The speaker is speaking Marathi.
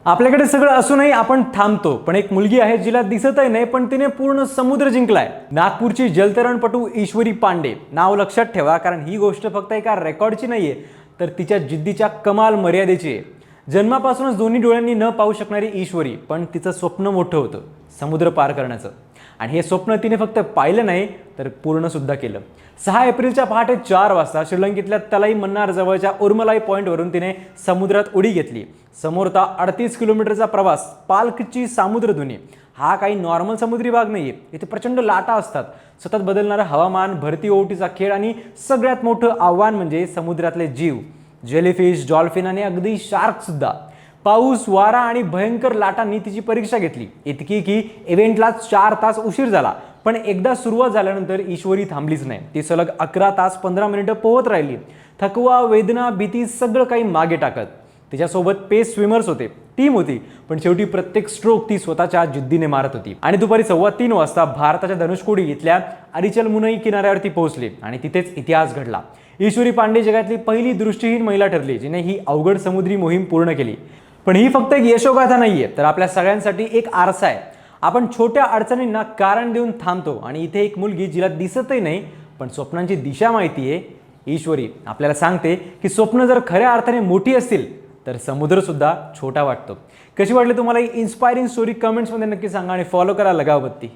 आपल्याकडे सगळं असूनही आपण थांबतो, पण एक मुलगी आहे जिला दिसतही नाही पण तिने पूर्ण समुद्र जिंकलाय. नागपूरची जलतरणपटू ईश्वरी पांडे. नाव लक्षात ठेवा, कारण ही गोष्ट फक्त एका रेकॉर्डची नाहीये, तर तिच्या जिद्दीच्या कमाल मर्यादेची आहे. जन्मापासूनच दोन्ही डोळ्यांनी न पाहू शकणारी ईश्वरी, पण तिचं स्वप्न मोठं होतं, समुद्र पार करण्याचं. आणि हे स्वप्न तिने फक्त पाहिलं नाही तर पूर्ण सुद्धा केलं. 6 एप्रिलच्या पहाटे 4 वाजता श्रीलंकेतल्या तलाई मन्नार जवळच्या उर्मलाई पॉइंटवरून तिने समुद्रात उडी घेतली. समोरचा 38 किलोमीटरचा प्रवास, पाल्कची सामुद्रधुनी. हा काही नॉर्मल समुद्री भाग नाहीये, इथे प्रचंड लाटा असतात, सतत बदलणारं हवामान, भरती ओहोटीचा खेळ आणि सगळ्यात मोठं आव्हान म्हणजे समुद्रातले जीव, जेलीफिश, डॉल्फिन आणि अगदी शार्क सुद्धा. पाऊस, वारा आणि भयंकर लाटांनी तिची परीक्षा घेतली, इतकी की इव्हेंटला 4 तास उशीर झाला. पण एकदा सुरुवात झाल्यानंतर ईश्वरी थांबलीच नाही. ती सलग 11 तास 15 मिनिटं पोहत राहिली, थकवा, वेदना, भीती सगळं काही मागे टाकत. तिच्यासोबत पेस स्विमर्स होते, टीम होती, पण शेवटी प्रत्येक स्ट्रोक ती स्वतःच्या जिद्दीने मारत होती. आणि दुपारी 3:15 वाजता भारताच्या धनुषकोडी इथल्या अरिचल मुनई किनाऱ्यावरती पोहोचली आणि तिथेच इतिहास घडला. ईश्वरी पांडे जगातली पहिली दृष्टिहीन महिला ठरली जिने ही अवघड समुद्री मोहीम पूर्ण केली. पण ही फक्त एक यशोगाथा नाहीये, तर आपल्या सगळ्यांसाठी एक आरसा आहे. आपण छोट्या अडचणींना कारण देऊन थांबतो, आणि इथे एक मुलगी जिला दिसतही नाही पण स्वप्नांची दिशा माहिती आहे, ईश्वरी आपल्याला सांगते की स्वप्न जर खऱ्या अर्थाने मोठी असतील तर समुद्र सुद्धा छोटा वाटतो. कशी वाटली तुम्हाला ही इन्स्पायरिंग स्टोरी? कमेंट्समध्ये नक्की सांगा आणि फॉलो करा लगावबत्ती.